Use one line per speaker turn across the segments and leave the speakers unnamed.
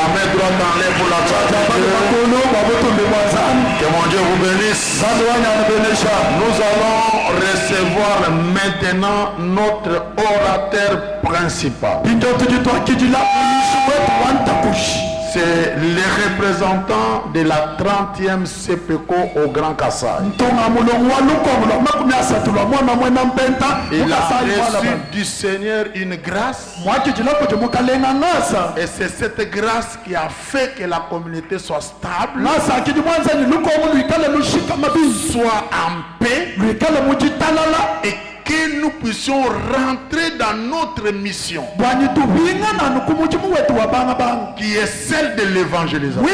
La main droite en l'air pour la gloire de Dieu. Que mon Dieu vous bénisse. Nous allons recevoir maintenant notre orateur principal. C'est le représentant de la 30e CPECO au Grand Kassai. Il a reçu du Seigneur une grâce. Et c'est cette grâce qui a fait que la communauté soit stable, soit en paix, et que nous puissions rentrer dans notre mission, qui est celle de l'évangélisation.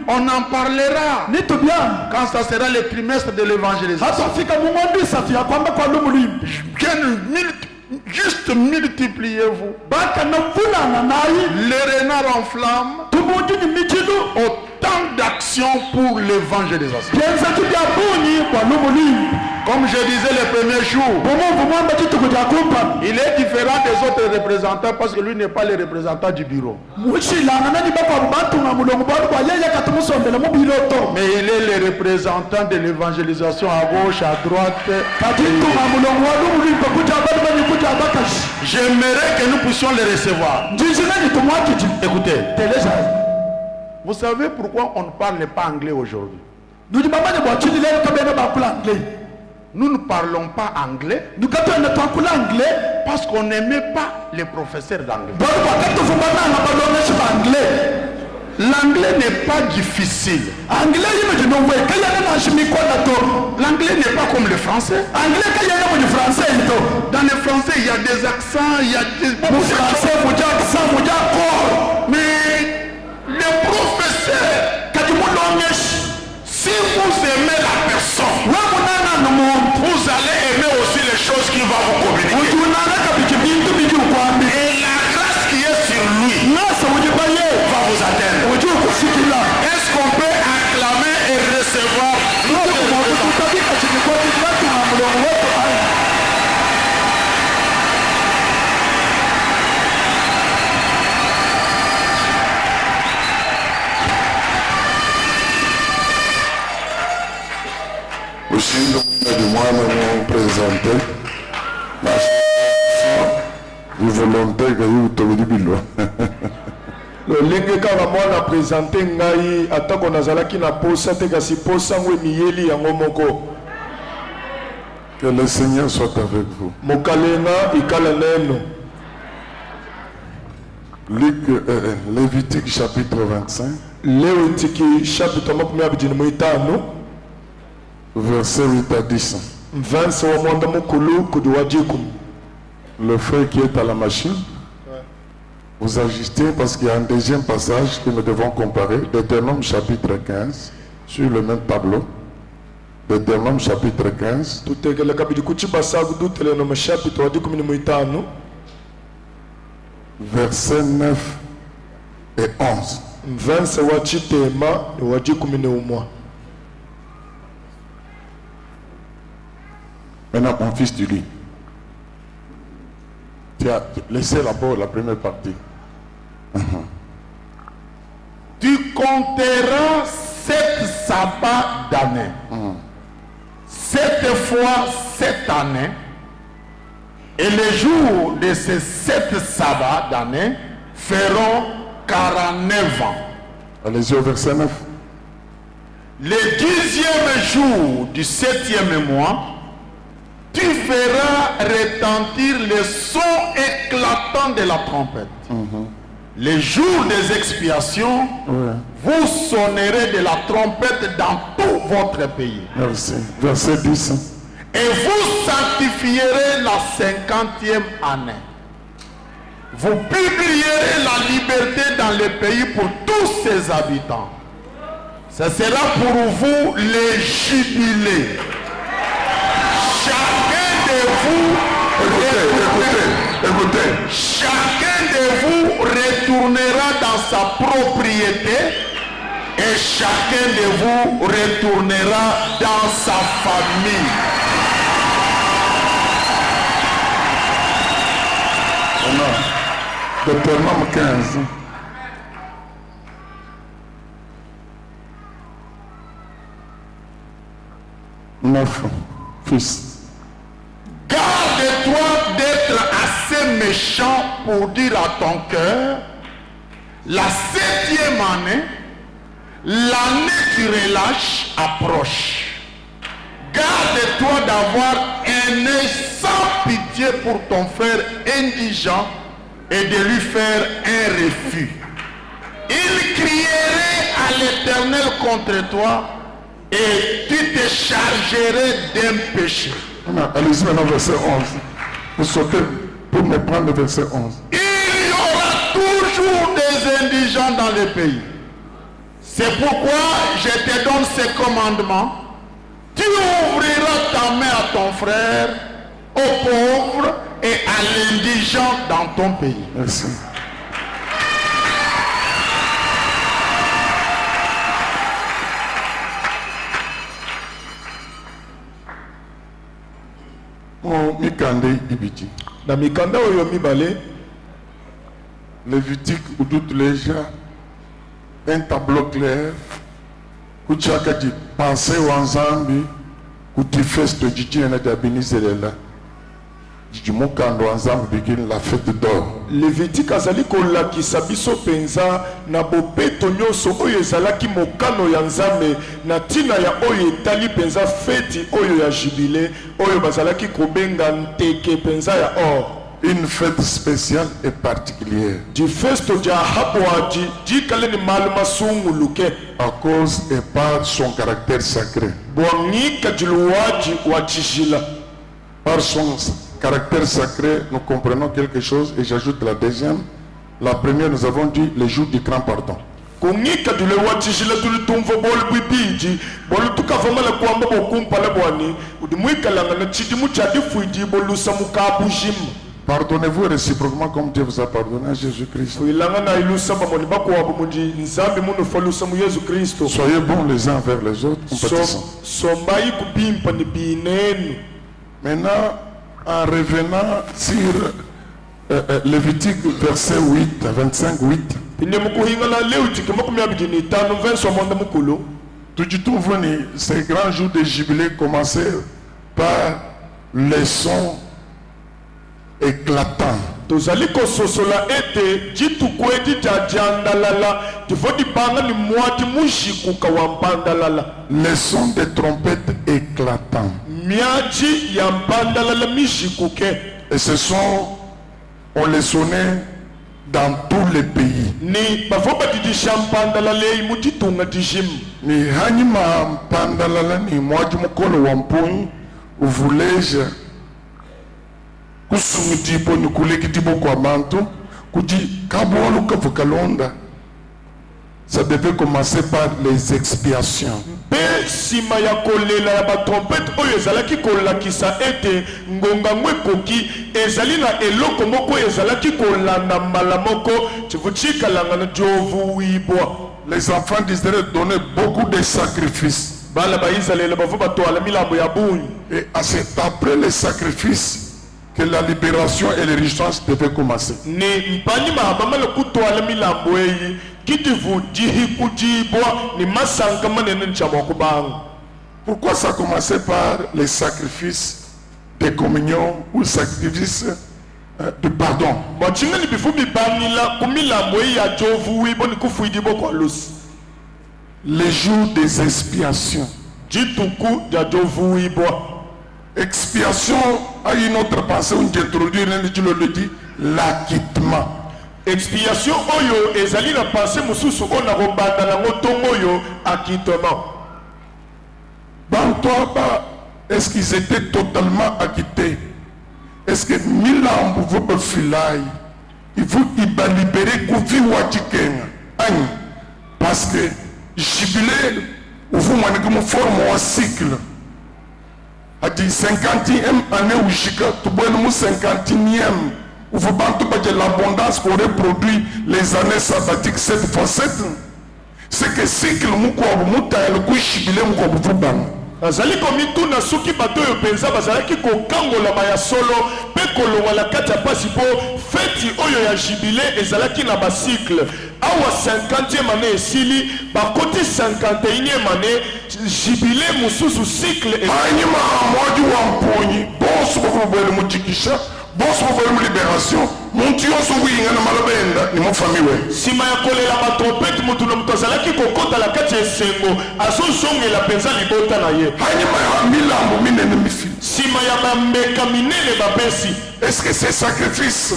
On en parlera quand ça sera le trimestre de l'évangélisation. Juste multipliez-vous. Les renards en flammes. Autant d'actions pour l'évangélisation. Comme je disais le premier jour, il est différent des autres représentants parce que lui n'est pas le représentant du bureau. Mais il est le représentant de l'évangélisation à gauche, à droite. J'aimerais que nous puissions les recevoir. Écoutez, vous savez pourquoi on ne parle pas anglais aujourd'hui? Nous ne parlons pas anglais parce qu'on n'aimait pas les professeurs d'anglais. L'anglais n'est pas difficile. L'anglais n'est pas comme le français. Dans le français, il y a des accents, il y a des... Mais les professeurs, si vous aimez la personne, vous allez aimer aussi les choses qu'il va vous communiquer. Et la grâce qui est sur lui va vous atteindre. Est-ce qu'on peut acclamer et recevoir notre
aussi le de moi nous présenter du volontaire que vous avez dit.
lolenge kaka mwana présente ngai atako nazalaki na posa te kasi posa ngwe miyeli yango moko.
Que le Seigneur soit avec vous.
Mokalenga ikala neno.
Lévitique chapitre 25.
Lévitique chapitre 25.
Verset 8 à 10. Le frère qui est à la machine, vous ajustez parce qu'il y a un deuxième passage que nous devons comparer. Deutéronome chapitre 15, sur le même tableau. Deutéronome chapitre 15. Versets 9 et 11. Maintenant, mon fils, tu lis. Tu as laissé d'abord la première partie.
Tu compteras 7 sabbats d'année. 7 fois 7 années. Et les jours de ces 7 sabbats d'année feront 49 ans.
Allez-y au verset 9.
Le 10e jour du 7e mois, tu feras retentir le son éclatant de la trompette. Les jours des expiations, vous sonnerez de la trompette dans tout votre pays.
Merci. Verset 10.
Et vous sanctifierez la 50e année. Vous publierez la liberté dans le pays pour tous ses habitants. Ce sera pour vous le jubilé. Chacun de vous
écoutez.
Chacun de vous retournera dans sa propriété et chacun de vous retournera dans sa famille.
Deutéronome 15. 9 fils.
Garde-toi d'être assez méchant pour dire à ton cœur, la 7e année, l'année qui relâche approche. Garde-toi d'avoir un œil sans pitié pour ton frère indigent et de lui faire un refus. Il crierait à l'Éternel contre toi et tu te chargerais d'un péché.
Allez-y maintenant, verset 11. Vous sautez pour me prendre le verset 11.
Il y aura toujours des indigents dans le pays. C'est pourquoi je te donne ces commandements. Tu ouvriras ta main à ton frère, aux pauvres et à l'indigent dans ton pays.
Merci. Mikande Ibiti.
Na mikanda oyo mibale,
Lévitique ou toutes les gens, un tableau clair, kuchaka di pensée wanzambi, kuti feste jiji na dabinize lela. Jiji mokando wanzambi begin la fête d'or.
Lévitique azali kolakisa biso penza na bopeto nyonso oyo ezalaki mokano ya nzambe na tina ya oyo etali penza feti oyo ya jubile oyo bazalaki kobenga nteke penza ya or.
Une fête spéciale et particulière.
Du festo ja habwaji jikale ni maluma sunguluke
À cause et par son caractère sacré.
bwangika jiluwaji wa jijila.
Par son caractère sacré, nous comprenons quelque chose et j'ajoute la deuxième. La première, nous avons dit les jours du grand pardon.
Kungika dule wa jijila tulitumvo bol bibiji bolu tukavamala kwamba bokumpala bwani udimwika langa na chidimu chadi fuidi bolusa mukabujim.
Pardonnez-vous réciproquement comme Dieu vous a pardonné à Jésus-Christ. Soyez bons les uns envers les autres. Maintenant, en revenant sur Lévitique verset 8, 25, 8. Ces grands jours de jubilé commençaient par les sons éclatant.
Tozali kososola ete jitukwedi jajandalala tifodi banga ni mwati mushikuka wampandalala.
Les sons des trompettes éclatants.
Miaji ya mpandalala mishikuke.
Et ce son, on les sonnait dans tous les pays.
Ni bafoba didisha mpandalala imujitunga dijim.
Ni hanima mpandalala ni mwati mukolo wampuni uvuleja kusumitipo ni kulekitipo kwa mantu kuji kabolo kavukalonda. Ça devait commencer par les expiations.
Pe sima ya kolela ya ba trompette oyo ezalaki kolakisa ete ngonga ngwekoki ezali na eloko moko ezalaki kolanda mbala moko chivuchika langa na jovu wibwa.
Les enfants d'Israël donnaient beaucoup de sacrifices.
Bala ba Israël ba fu ba to ala milambo ya bunyi.
Et c'est après les sacrifices que la libération et les richesses devaient commencer.
Ni mpani mahabama le kuto ala milambo eyi kitivu jihi kujibwa ni masanga manene nchama kubanga.
Pourquoi ça commençait par les sacrifices de communion ou le sacrifice de pardon?
Machinga ni bifu bibanila kumilambo eyi ya jovu wibo ni kufuidibo kwa lusi.
Les jours des expiations.
Jituku ya jovu wibwa.
Expiation a une autre pensée où j'introduis, tu le dis, l'acquittement.
Expiation oyo ezali na pensée mususu ona robanda na ngotongo oyo acquittement.
Bantois, est-ce qu'ils étaient totalement acquittés? Est-ce que Milan pouvait filer? Il faut libérer Koufi Watiken. Parce que jubilé, vous m'avez comme forme un cycle. A dit 50e année où Chika, tu vois le 50e. Où vous avez l'abondance pour reproduire les années sabbatiques 7 fois 7. C'est que cycle moukoua mouta le coup jubilé moukoua vous bang.
Azali komitu na suki bato yo penza bazalaki kokangola maya solo pe kolonga la kati ya pasi po feti oyo ya jubilé ezalaki na bacycle awa 50e année esili bakoti 51e année jubilé mususu cycle
anyima mwadi wa mponyi bonso bokubwele mutikisha bonso bokubwele mu libération muntu yonso kuyinga na malobenda ni mufamiwe
sima ya kolela batrompete mutu na mutu azalaki kokota la kati ya esengo azozongela penza libota na ye
anyima ya milambo minene mifi
sima ya bambeka minene bapesi.
Est-ce que ces sacrifices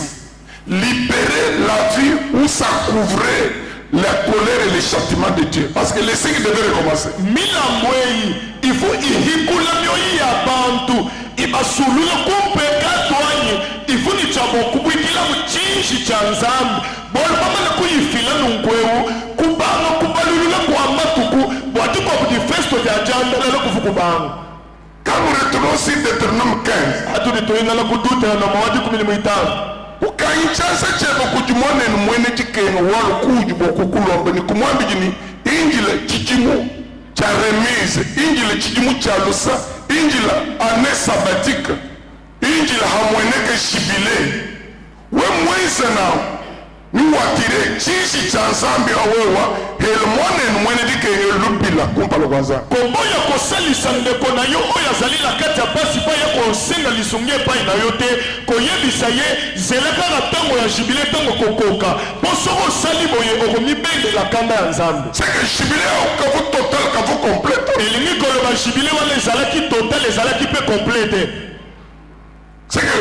libérer la vie ou ça couvrait la colère et les châtiments de Dieu? Parce que les cycles devaient recommencer.
Milambwei, il faut ihikula mioyi ya bantu ibasulula kumpeka twanye il faut ni chabo kubwikila muchinji cha nzambi bolo mama na kuyifila nungweu kubanga kubalulula kwa matuku bwati kwa budifesto ya janda lalo kufukubanga.
Quand nous retournons sur Deutéronome 15,
hatu nitoinga la kuduta na mawadi 15
ukayinchasa chebo kujumone ni mwene chikeno walo kujubo kukulombe ni kumwambi jini injile chichimu cha remise injile chichimu cha lusa injile ane sabatika injile hamweneke shibile we mwese nao ni watire chishi cha nzambi awewa helmone ni mwene chikeno lupila kumpalo kwanza
komboya kosalisa ndeko na yo oya zalila kati ya basi pa ya konsenga lisungie pa na yo te koyebisa ye zeleka na tango ya jibile tango kokoka posoko sali boye okomibendela kanda ya nzambe
c'est que jibile okavu total kavu complète
elingi koloba jibile wana ezalaki total ezalaki pe complete
c'est que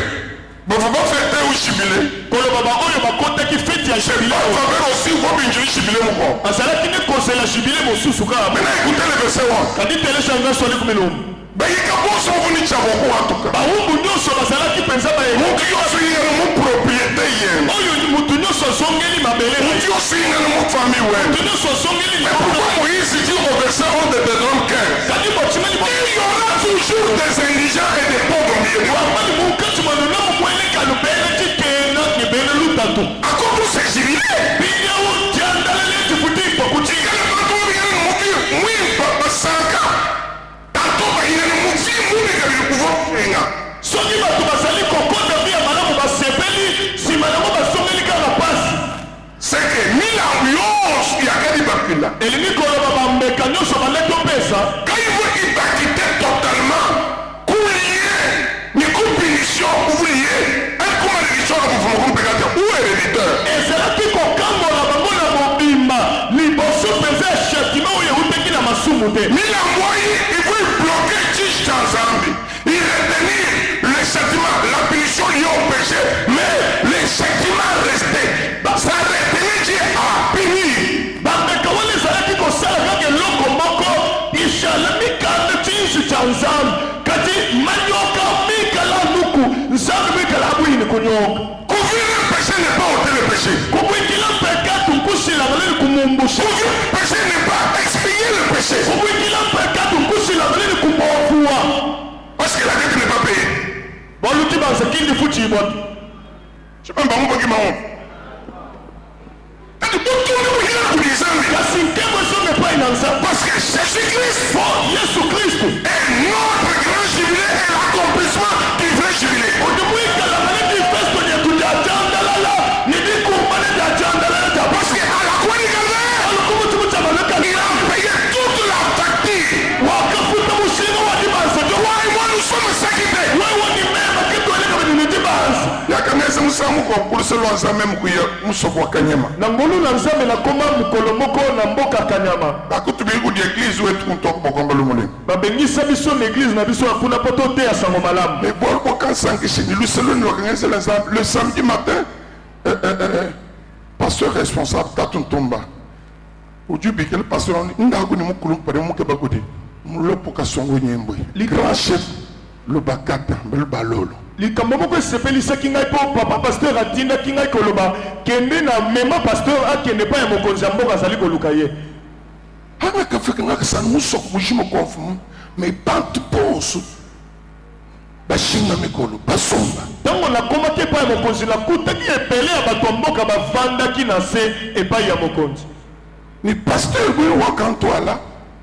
bavaba fete ou jibile
koloba ba oyo bakotaki feti ya jibile
faveur aussi vobinjili jibile moko
azalaki ne konsela jibile mosusu kaka
maintenant écoutez le verset 1
kadi teleshanga swali kumilumu
bayika bonso bovuni chaboko atuka
bawumbu nyonso bazalaki mpenza
mutu yonso yingana mu propriété yena
oyo mutu nyonso azongeli mabele
mutu yonso yingana mu famille wena
mutu nyonso azongeli
mais pourquoi Moïse dit au verset 1 de Deutéronome 15
kadi botimeli
il y aura toujours des indigents et des pauvres au milieu de vous
wamani mukati manona mumweleka lubele tikena nibele lutatu
akoto c'est jubilé
binyawo tiandalele tifutikwa kutika
yingana bantu bingana muki mwimba basanga tanto bayingana muki mune kabili kuvo enga
soki bato bazali kokota vi ya malamu basepeli nsima nango basongeli kaka pasi
c'est que milambo yonso yakadi bakila
elingi koloba bambeka nyonso baleki opesa
quand il veut identité totalement coulier ni compétition ouvrier un comment l'édition à vous vous regardez où est l'éditeur
ezalaki kokambola bango na mobimba liboso mpenza ya châtiment oyo euteki na masumu te
milambo oyi il veut bloquer tige dans zambi il retenir le châtiment la punition liée au péché mais le châtiment resté ça retenir Dieu à punir
bambeka wana ezalaki kosala kaka eloko moko ishala mikanda tinsu cha nzambe kati manyoka mikala nuku nzambe mikala abwini kunyoka
couvrir le péché n'est pas ôter le péché
kubwikila mpeka tunkusilanga leli kumumbusha
couvrir le péché n'est pas expier le péché
kubwikila mpeka tunkusilanga leli kubofuwa
parce que la dette n'est pas payée
boluti banzekindi fuchibot
je peux pas m'oublier ma honte
kasi nkembo ezonge epai na nzambe
parce que Jésus-Christ
po yesu kristu
est notre grand jubilé et l'accomplissement du vrai jubilé
odimwikalanga ledi festo lyetu lya jandalala nidikumbane lya jandalala lya
parce que à la croix du Calvaire
alukumutumu cha baleka
il a payé toute la facture
wakafuta mushinga wa dibanza
toi et moi nous sommes sacrifiés
wewe ni mema kitwaleka benini dibanza
yakangese musamu kokuliselo nzambe mukuya musoko wa kanyama
na ngulu na nzambe nakoma mokolo moko na mboka kanyama
bakutubili kudi eglise wetu kutoka bokombelo mulimo
babengisa biso na eglise na biso akuna po toteya sango malamu
mais bol bokansankishini luselo ni wakangesela nzambe le samedi matin pasteur responsable tatu ntumba ujubikele pasteur ndaku ni mukulu pare muke bakudi mulopoka songo nyembo grand chef lo bakata mbelo balolo
likambo moko esepelisaki ngai mpo papa paster atindaki ngai koloba kende na mema paster akende pa ya mokonzi ya mboka azali koluka ye
anga kafika nga kasana musoko mujimo konfumu mais bantu poso bashinga mikolo basomba
ntango nakomaki epai ya mokonzi nakutaki epele ya bato ya mboka bavandaki na se epai ya mokonzi
ni pasteur boyo wakantwala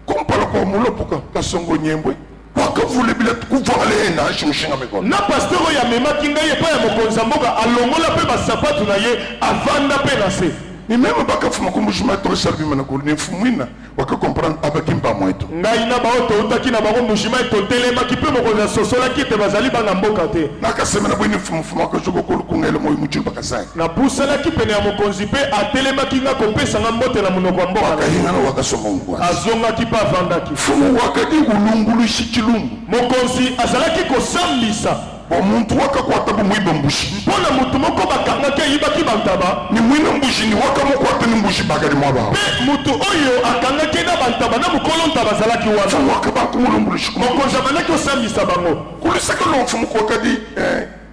kompala kwa mulopoka kasongo nyembwe wakavule bila kuvala ye na shimushinga mikolo
na paster oyo amemaki ngai epai ya mokonzi ya mboka alongola mpe basapatu na ye avanda mpe na se
ni même baka fuma ko mujima to sharbi manako ni fumina waka comprendre abakimba moito
ngai na baoto utaki na bango mujima to telema ki pe moko za sosola ki te bazali bana mboka te
nakasema na bwini fuma ko joko ko kungela moyo mutu bakasai
na pusala ki pene ya mokonzi pe atelema ki nga kopesa nga mbote na munoko wa mboka
akahinga na wakasoma ngwa
azonga ki pa vandaki
fumu wakati ulungulu shikilungu
mokonzi azalaki kosambisa
omuntu wakakwata bumwiba mbushi
mpona mutu moko bakangaki ayibaki bantaba
ni mwina mbushi ni wakamukwata ni mbushi bakali mwa bao
pe mutu oyo akangaki na bantaba na mukolo ntaba azalaki wana
fumu wakabantu mulungulu shikumu
mokonzi abandaki osambisa bango
kulisaka lo fumu kwakadi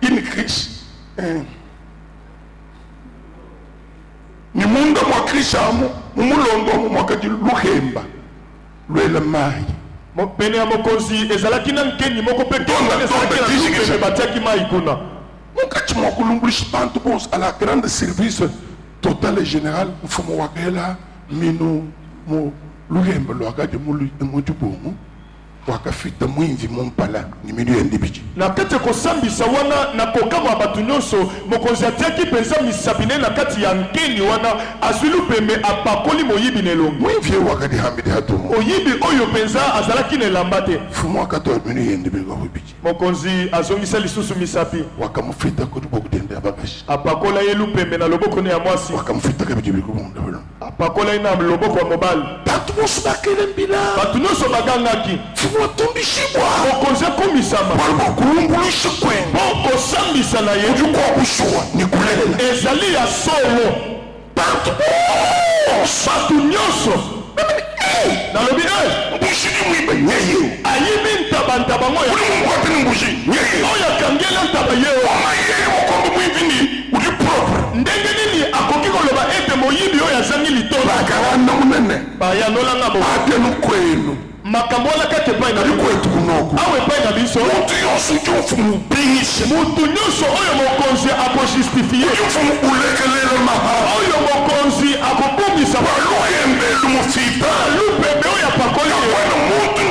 ini krish ni munda mwa krishamu mumulondo mu mwakadi luhemba lwela mai
pene ya mokonzi ezalaki na nkeni moko pe ezalaki batiaki mai kuna
mukati mwa kulungulisha bantu bonse à la grande service total et général mfumo wakela mino mu luhemba lwakadi mutu bomu wakafita mwinvi mumpala ni minu yendibiji
na kati kosambisa wana na kokama bato nyonso mokonzi atiaki mpenza misapine na kati ya nkeni wana azwi lupembe apakoli moyibi na elongi
mwinvi wakadi hambidi hatomo
oyibi oyo mpenza azalaki na elamba te
fumu wakati wa minu yendibiji wabibiji
mokonzi azongisa lisusu misapi
wakamufita kutu bokutende abagashi
apakola ye lupembe na loboko ne ya mwasi
wakamufita kabidi bikumundabalo
apakola ye na loboko ya mobali
bantu bonso bakele mbila
bato nyonso bagangaki
watundishibwa
mokonzi akomisama
kulungulushi kwenu
okosambisa na ye
ujukwakushuwa ni kulela
ezali ya solo
bantu
nyonso nalobi
mbushi ni mwiba nyeye
ayibi ntaba ngoya
ulimungwatini mbushi nyeye
oyo akangela ntaba yeo
omayeye mokombo mwivini uli propre
ndenge nini akoki koloba ete moyibi oyo azangi litolo
bakalanda munene
bayanolanga bo
atenu kwenu
makambo wana kati epai na
likwetu kunoko
awa epai na biso
mutu yonso ujofumu ubishe
mutu nyonso oyo mokonzi akojustifie
ujofumu ulekelele maha
oyo mokonzi akobungisa
baluhembe lumufita
lupembe oyo apakoli
wena mutu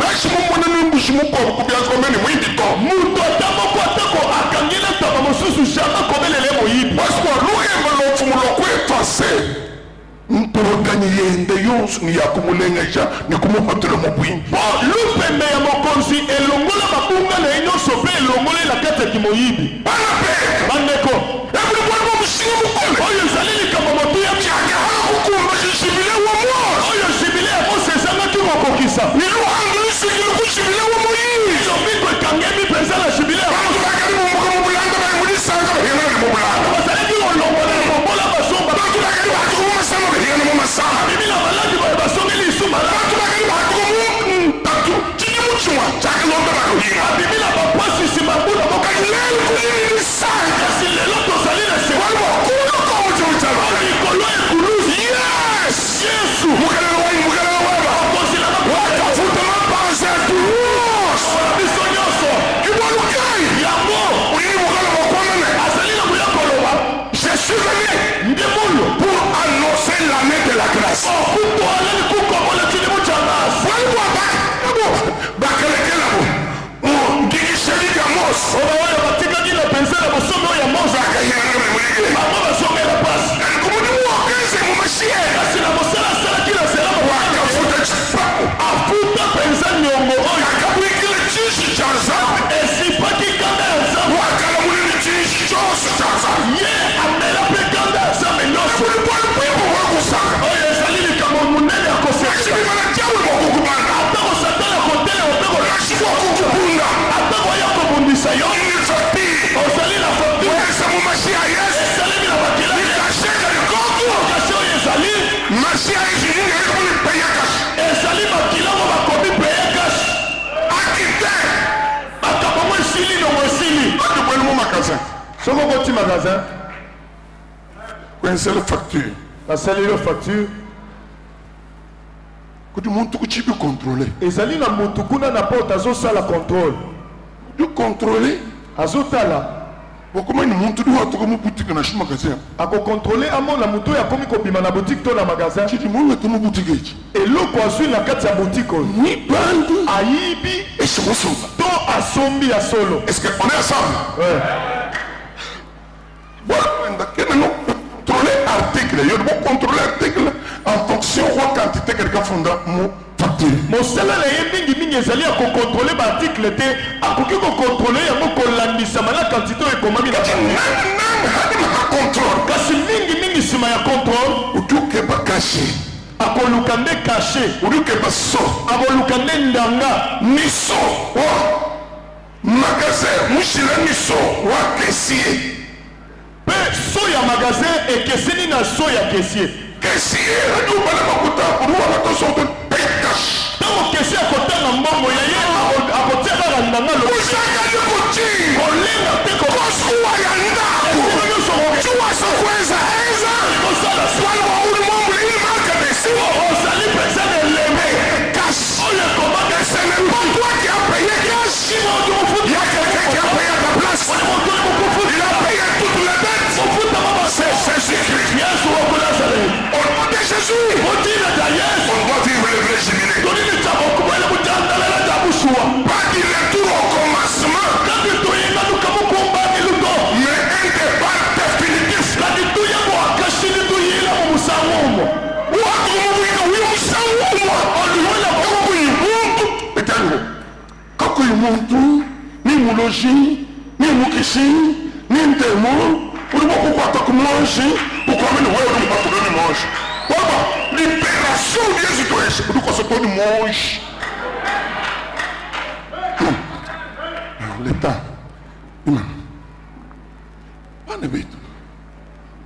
nashi mumonene mbushi mukobo kubyakomeni mwindiko
mutu ata moko atako akangela ntaba mosusu jama kobelele moyibi
paswa luhembe lofumu lokwefase mpologani yende yonso ni yakumulengeja ni kumuhotela mubwimbi
lupembe ya mokonzi elongola babunga na ye nyonso mpe elongolela kati ya kimoyibi bandeko oyo ezali likambo motu ya oyo jibile ya mose ezangaki kokokisa elobiko ekangemi mpenza na jibile bazalaki kolongola na bombola basomba bibi na maladi bayo basongeli lisu maladi bibi na bapwasi nsima mbula kasi lelo tozali na likolo ekuluzi yesu biso nyonso yango azali na koya koloba nde mulu okutu alali kukomola kilimu cha ngasi oba oyo batikaki na penza na bosombe oyo ya moza bango bazongela pasi kasi na mosala asalaki na zela afuta penza niongo oyo esipaki kanda ya nzambe ye amela mpe kanda ya nzambe nyonso oyo ezali likambo monene ya kosekela atako satana kotela atako ya kobundisa yo ozali na esalemi na bakilakashe oyo ezali bakilango bakomi peye kashe makambo esili nongo esili soko koti magasin
kwensele facture
basaleli facture
kuti muntu kuchibi contrôler
ezali na mutu kuna na porte azosala contrôle
du contrôler
azotala
bokomani muntu du watuko mu boutique na shima magasin
akokontrole amona mutu oyo akomi kobima na boutique to na magasin
chidi monga te mu boutique echi
eloko azwi na kati ya boutique oyo
ni bandu
ayibi
esimosuba
to asombi ya solo
est-ce que on est ensemble
ouais.
voilà kene no contrôler funda mo facture.
mosala na ye mingi ezali ya kokontrole baarticle te akoki kokontrole yango kolandisama na quantité oyo ekomami na
contrôle.
kasi mingi nsima ya contrôle
utuke ba caché.
akoluka nde caché
utuke ba so.
akoluka nde ndanga
Miso wa magasin mushira miso wa caissier.
mpe so ya magasin ekeseni na so ya caissier.
Caissier adu bala makuta pour wa to so de paye cash.
ntango caissier akotanga mbongo ya ye akotia kaka ndanga
Usaka de kuti.
kolenga te
Kosuwa ya ndako. Tuwa so kweza eza.
kosala
Wala wa uli mambo ili marque de si.
ozali mpenza na eleme
Cash.
oyo ekomaka
Ce n'est pas toi qui as payé cash. Il y a quelqu'un qui a payé à ta place. Il a payé toutes les dettes. C'est Jésus-Christ.
yesu wako nazareth
Au nom de Jésus.
motina ja yesu
On doit vivre le vrai jubilé.
tonini ja bokumwele kujandalela ja busuwa
Pas du retour au commencement,
kati tuyinga tukamukumbani luto
mais un départ définitif.
kati tuyengo akashini tuyila mu musango umo
Watu mwingi huyu msangumwa.
oluwela
Kakuyimuntu. Etango. Kakuyimuntu. Ni muloji. Ni mukishi. Ni ndemo. Ulipo kukwata kumwanji. Ukwamini wewe ulipo kudoni mwanji. Baba, libération de Jésus Christ. Ulipo sotoni mwanji. L'État. Imam. Bana betu.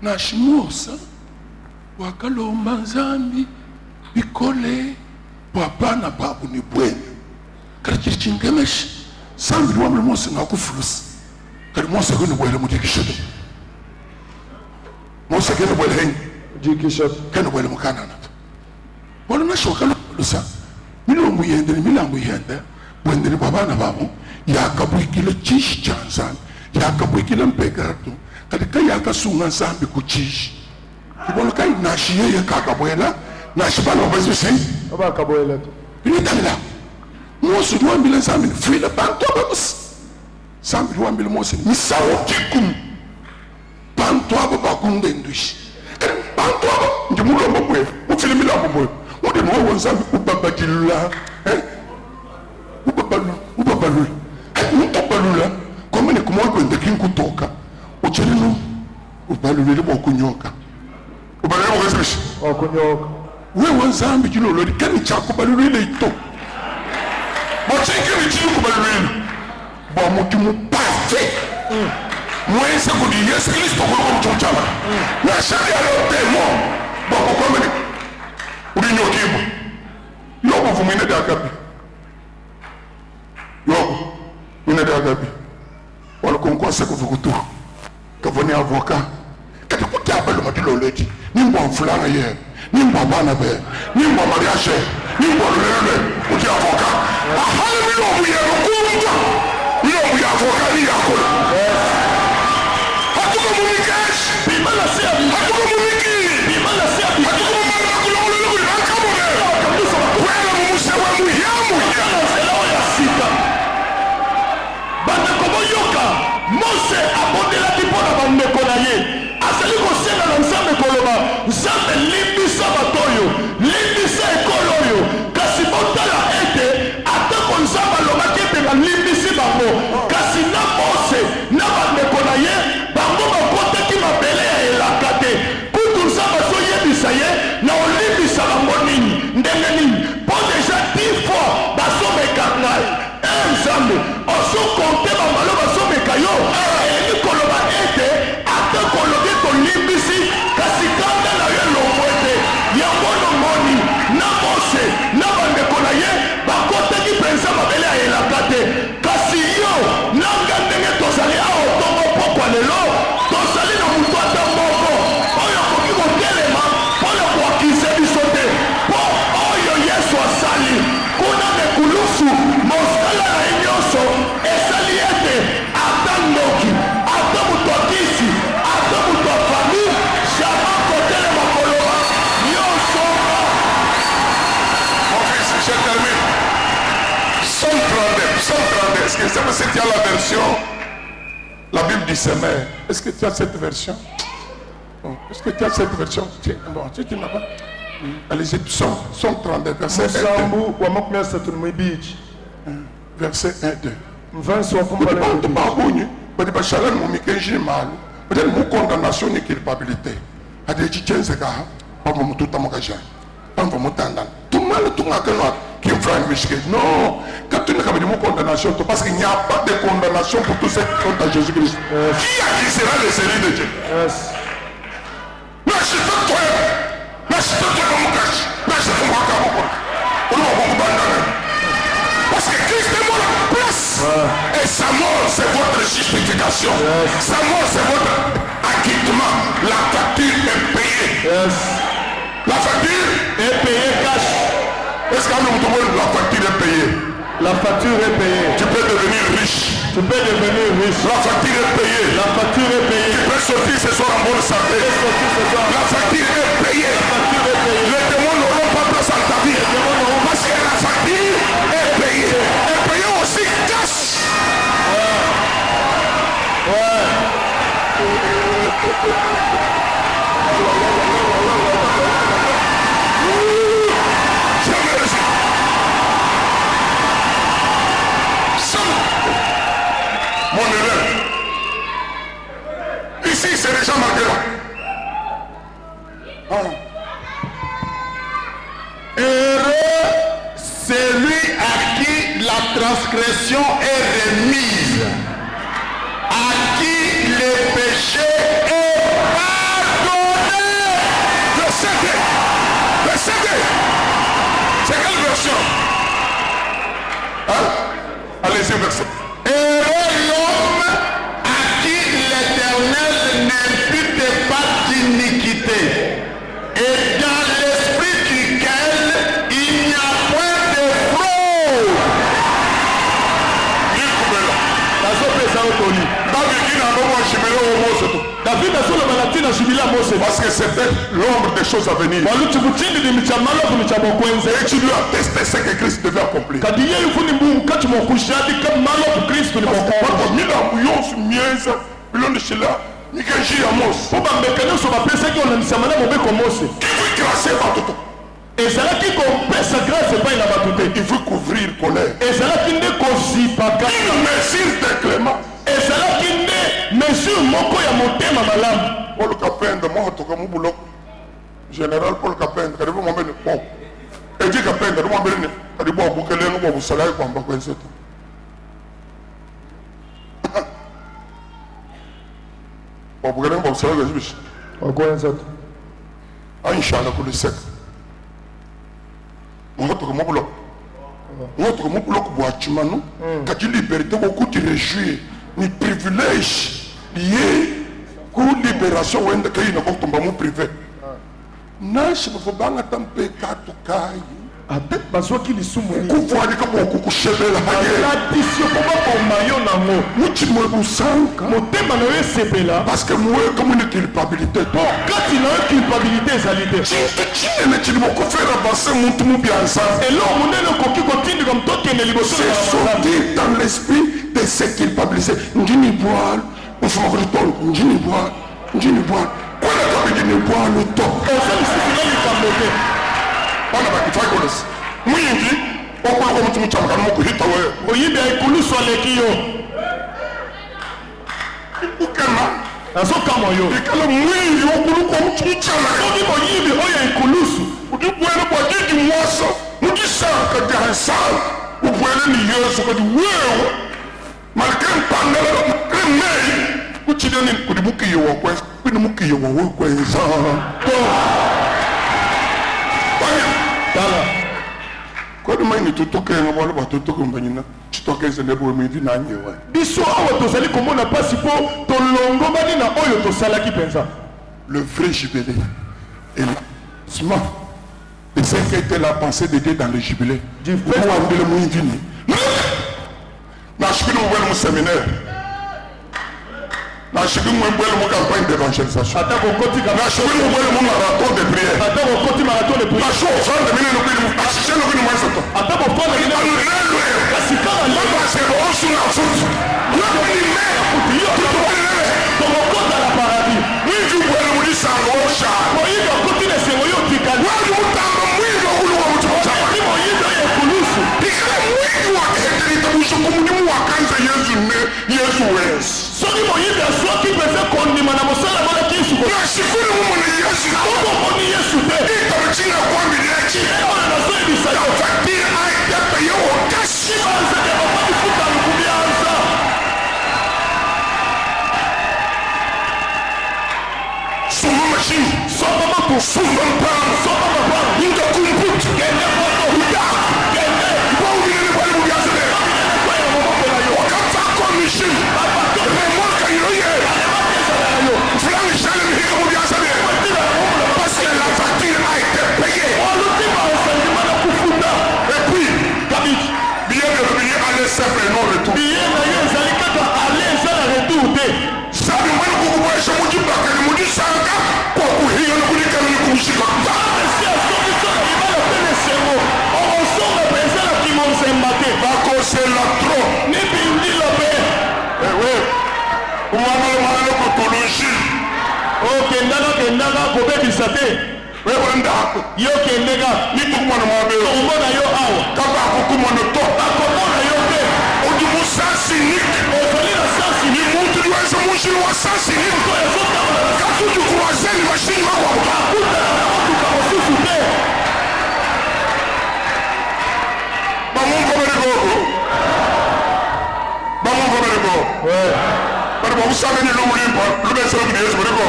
Nashimosa. Wakalomba nzambi. Bikole. Papa na babu ni bweni. Kati chichingemeshi. Sambi wamle mose ngakufulusi. Kati mose kwenye bwele mujikishebe. Mose kwenye bwele hengi.
jikisha
Kwenye bwele mkanana. Wala nashoka lusa. Milambu yende. Bwendeni baba na babu. Yakabwikile chishi chanzani. Yakabwikile mpegaratu. Katika yakasunga nzambi kuchishi. Kibolo kai nashi yeye kakabwela. Nashi bana obezisi.
aba kaboyela to
Nitamila. Mose duambile nzambi. File bantu abamusi. Nzambi duambile Mose. Misawo kikum. Bantu abo bakunde ndushi. Bantu abo. Ndimulo mbwe. Mufile milambo mbwe. Mwode mwewe nzambi ubabajilula. Ubabalula. Utabalula. Kwa mene kumwako ndeki nkutoka. Uchelino. Ubalulele mwakunyoka. Ubalulele mwakasibishi.
wakunyoka
Wewe nzambi kilo lori kani chako balulele ito. Bochenke ni chilo kubalulele. Ba mutu parfait. Mwense kudi Yesu Kristo kwa mchochama. Na shari ya leo temo. Ba kwa mene. Ulinyokibu. Yobo vumine de agabi. Yobo. Mine de agabi. Wala konkwase kufukutu. Kavoni avoka. Kati kutaba lo matilo leti. Nimbo mfulana ye. Nimbo bana be. Nimbo mariage. Nimbo lele. Uti avoka. Ahale milo muye rukumba. Milo muye avoka ni yako. Hatuko mumikesh.
bimala se abi
Hatuko mumiki.
bimala se abi
Hatuko mumara kulolo kuli nakamone. Wela mumusewa muhiamu ya.
nzela ya sika bandeko boyoka mose abondelaki mpo na bandeko na ye azali kosenga na nzambe koloba nzambe limbisa bato oyo limbisa ekolo oyo kasi botala ete atako nzambe alobaki ete balimbisi bango kasi na mose na bandeko na ye bango bakotaki mabele ya elaka te kutu nzambe azoyebisa ye na olimbisa bango nini ndenge nini mpo deja 10 fois bazomeka ngai nzambe ozokonte bamalo bazomeka yo elingi koloba ete ate kolobi tolimbisi kasi kanda na yo elongo ete yango nomoni na mose na bandeko na ye bakotaki mpenza mabele ya elaka te kasi yo nanga ndenge tozali awa otongo pokwa lelo tozali na motu ata moko oyo akoki kotelema mpona koakize biso te mpo oyo yesu asali kuna mekulusu mosala na ye nyonso esali ete ata ndoki ata moto akisi ata moto afami jama kotelema koloba nyonso
Mon fils, je termine. Somme 32. Est-ce que ça veut dire que tu as la version? La Bible dit Seigneur. Est-ce que tu as cette version? Bon, est-ce que tu as cette version? Tiens, bon, tu n'as pas. Allez-y, psaume 32, verset 1, 2.
Musambu wa makumi asatu n'ibiri.
Verset 1, 2.
Mvansi wa
Vous
kumbala
demandez
n'ibiri.
pas bonne, vous dites pas chaleur mon mikenji mal. Vous dites mon condamnation et culpabilité. A des tchènes c'est ça, pas mon tout à mon cajun. Pas mon tendance. Tout mal tout à quel qui me fera une michque. Non, quand tu n'as pas de mon condamnation, parce qu'il n'y a pas de condamnation pour tous ceux qui sont à Jésus-Christ. Qui acquisera les séries de Dieu?
Yes.
Merci de toi. Merci de toi mon cache. Merci de moi comme moi. On va beaucoup d'abandonner. Parce que Christ est mort à la place. Et sa mort, c'est votre justification. Sa mort, c'est votre acquittement. La facture est payée.
Yes.
La facture
est payée cash.
Est-ce qu'à nous demande la facture est payée?
La facture est payée.
Tu peux devenir riche.
Tu peux devenir riche.
La facture est payée.
La facture est payée.
Tu peux sortir ce soir en bonne santé. La facture est payée.
La facture est payée.
Les démons n'auront pas place en ta vie. Parce que la facture est payée. Et payée aussi cash. Mon élève, ici c'est déjà marqué là.
Heureux celui à qui la transgression est remise, à qui le péché est pardonné.
Verset 2. Verset 2. C'est quelle version? Hein? Allez-y, verset.
Heureux l'homme à qui l'Éternel n'impute pas d'iniquité, et dans l'esprit duquel il n'y a point de fraude.
David a sur le maladie na jubilé à Mose.
Parce que c'était l'ombre des choses à venir. Et tu lui as testé ce que Christ devait accomplir. Il veut couvrir colère. Il mesure de clémence. Paul Capende, moi, je suis général Paul Capende, je suis bon. Et dit Capende, je suis bon. Je suis bon. Je suis ni privilège lié à la libération ou à la privé. Nash me faut banga tampe katukai.
Atet bazwa ki lisumuni.
Kuvuani kama kukushebela haye.
L'addition pour pas mayo nango.
Muchi mwe usanka.
Motema na yo sepela.
Parce que moi comme une culpabilité.
Bon, quand il a une culpabilité salité.
Chine chine mo kofera basse muntu mu bianza.
Et là on est le coquille continue comme toi qui est liboso.
C'est sortir dans l'esprit de se culpabiliser. Njini boire, on fait encore du temps. Njini boire. Quoi la cabine ne boire le temps.
Et ça il suffit de camboter.
On a pas qu'il faut connaître. Mwingi, on peut comme tu m'as dit, on hita ouais.
Oyibe ikulu swalekio.
Ukema.
Aso kama yo.
Ikala mwingi okulu comme tu m'as dit.
Oyi oyibe oya ikulusu.
Udi bwele kwa jiji mwasa. Udi saka jahansan. Ubwele ni yesu kwa di wewe. Malkan pangala malkan mei. Uchidani kudi muki yo wakwe. Kudi muki yo wakwe nza. Quand on est tout toqué, on va tout toquer, on va tu toques, c'est le beau midi, n'a rien.
Biso awa tozali komona pasi po tolongo bani na oyo tosalaki penza.
Le vrai jubilé est là. Et c'est ce qui était la pensée de Dieu dans le jubilé.
Du fait que
le monde vini. Na shikini mwen séminaire. Na shikini mwen campagne d'évangélisation.
ata kokoti ka
Na shikini mwen marathon de prière.
ata kokoti marathon de
Na
prière.
show fan de mine no kini asishe no kini mwen soto.
ata kofana ina kasi kala
Là parce que on sous la foot. Là ni mère
yo tokokota la paradis.
ni du bwele mudi sango sha.
Oyibe okoti na sengo yo tikali.
Wa sikuli mumona Yesu
omoni Yesu te
itamchina kwambi lechi
nazoyebisa
la facture a été payée au cash
bazeke bapalifuta lukubianza
sumba machine
soba moto
sumba mpano
soba mapano
inga kumput
kende moto
uda
kende
bawulile bwali mubyazale
kwela moboko na yo
wakapfa commission remorka yoye flanc jalem hika mubyazale parce que la facture a été payée
olutima osangima na kufuta
et puis
kabiki
billet de billet aller simple non retour
biye na ye ezali kaka ale eza na retour te
sabi mwani kukuboesha mujibakani mujisanga kwa kuhiyo na kulikana kumshika
esi asokiso na libala pe lesengo okosonga mpenza na kimonzemba te
bakosela trop
nibindilo pe
ewe umamalo kotologie
okendaka kobebisa te
wewandako
yo kendeka
nitukumwana mwabe
tokomona yo awa
kaba akukumwana to
bakomona yo te
odumu sansinike
ozali na sansi
ni muntu liweza munjili wa sansinike
to ezotambola na
katutu kurwazeli mashini makwamuka
kutana na motuka mosusu te
bamungo beligoko bamungo beligo bali bakusanganye lumulimba lubesela kuni yesu beligo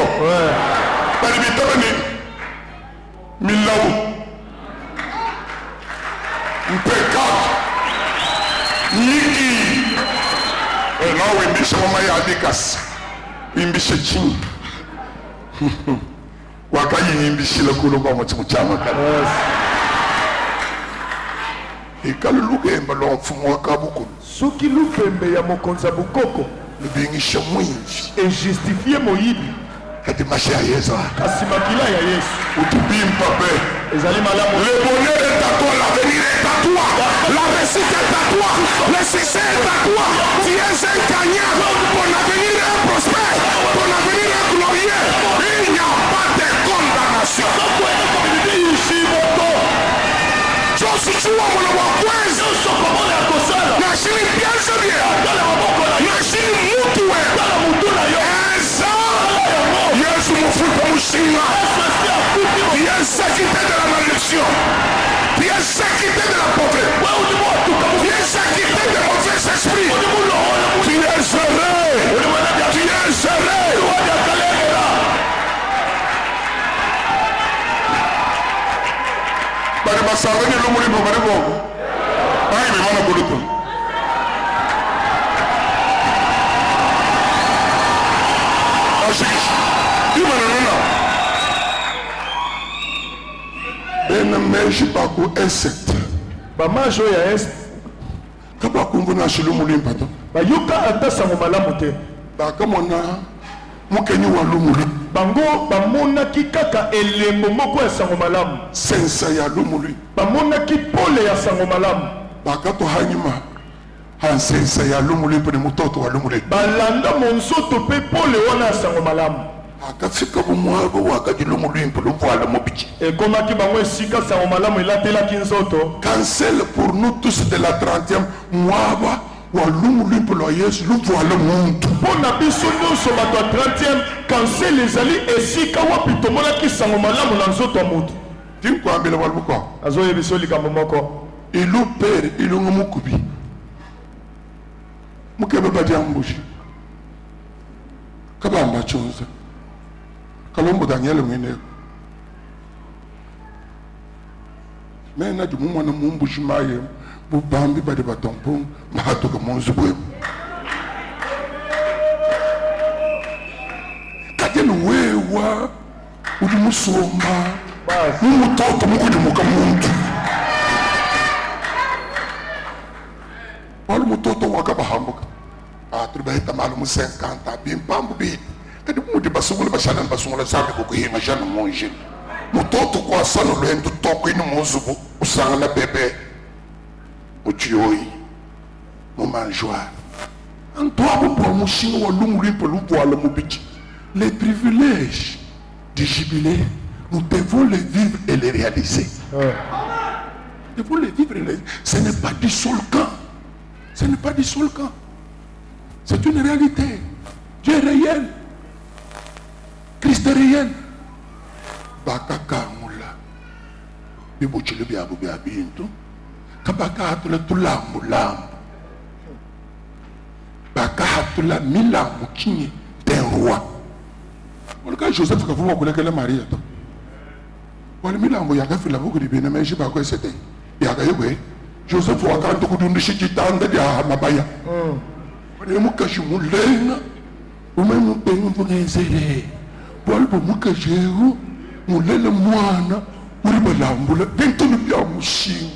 bali bitabani milawu mpekaka nyiki nawe wimbishe mama ya adikasi wimbishe chini wakayiyimbishile kulo kwa muchimu chama kana ikalulugemba lwa mfumo wa kabukulu
soki lupembe ya mokonzi ya bukoko
lubingishe mwinji
ejustifie moyibi
kati mashe ya yesu
kasi makila ya yesu
utubimpa pe
ezali malamu
le bonheur est à toi l'avenir est à toi la réussite est à toi le succès est à toi tu es un gagnant ton avenir est prospère ton avenir est glorieux il n'y a pas de condamnation Joshua mwana wa kwanza nashini pianza bien nashini mutu we eza Yesu mufuta mushinga bien s'acquitter de la malédiction bien s'acquitter de la pauvreté bien s'acquitter des mauvais esprits tu es heureux tu es heureux bari basanganye lumulimbo bari bogo bayi bimana kulutu ashikishi imana nuna bena meji baku insect
bamage oyo ya este
kabakumbu na shilumulimba to
bayoka ata sango malamu te
bakamona mukenyi wa lumulu
bango bamonaki kaka elembo moko ya sango malamu
sensa ya lumulu
bamonaki pole ya sango malamu
bakato hanyuma hansensa ya lumulu mpe ni mutoto wa lumulu
balanda monzoto mpe pole wana ya sango malamu
akafika bumwabo wakati lumulu mpe luvala mobiki
ekomaki bango esika sango malamu elatelaki nzoto
cancel pour nous tous de la 30e mwaba wa lumulu mpe lwa yesu luvala muntu
mpo na biso nyonso bato ya 30e kansele ezali esika wapi tomonaki sango malamu na nzoto ya motu
tinkwambela bali bukwa
azoyebisa yo likambo moko
ilu pere ilunga mukubi mukebe badyambushi kabamba chunza kalombo daniel mwineko mena jumumwana mumbushi maye bubambi badi batompo mahatuka munzu bwemu kajeni wewa uli musomba mumutoto mukudimuka muntu wali mutoto wakabahambuka tuli bahita malumu 50 bimpambu bidi kadi mudi basungula bashalani basungula sabe kukuhima jana monje mutoto kwa sana lwendo toko ino muzubu usangala bebe uchiyoyi mumanjwa antwabu bwa mushinga wa lungu limpo lubwala mubichi les privilèges du jubilé nous devons les vivre et les réaliser nous devons les vivre et les... ce n'est pas du seul camp ce n'est pas du seul camp c'est une réalité Dieu est réel ministériel bakakamula bibuchile byabo bya bintu kabakatula tulambulambu bakatula milambu kinyi d'un roi. Olika Joseph kavuma kulekele Maria to wali milambu yakafila buku libina meshi bakwe sete yakayegwe Joseph wakantu kudundisha kitanda ya mabaya wali mukashi mulenga umemu pengu ngenzele walbo mukajeru mulele mwana uri balambula bintulu bya mushinga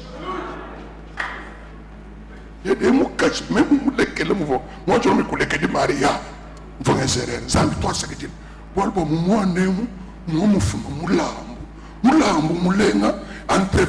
yede mukashi memu mulekele muvo mwacho mikulekele Maria mvongezerere zambi twaseketile walbo mumwanemu mumufuma mulambu mulenga entre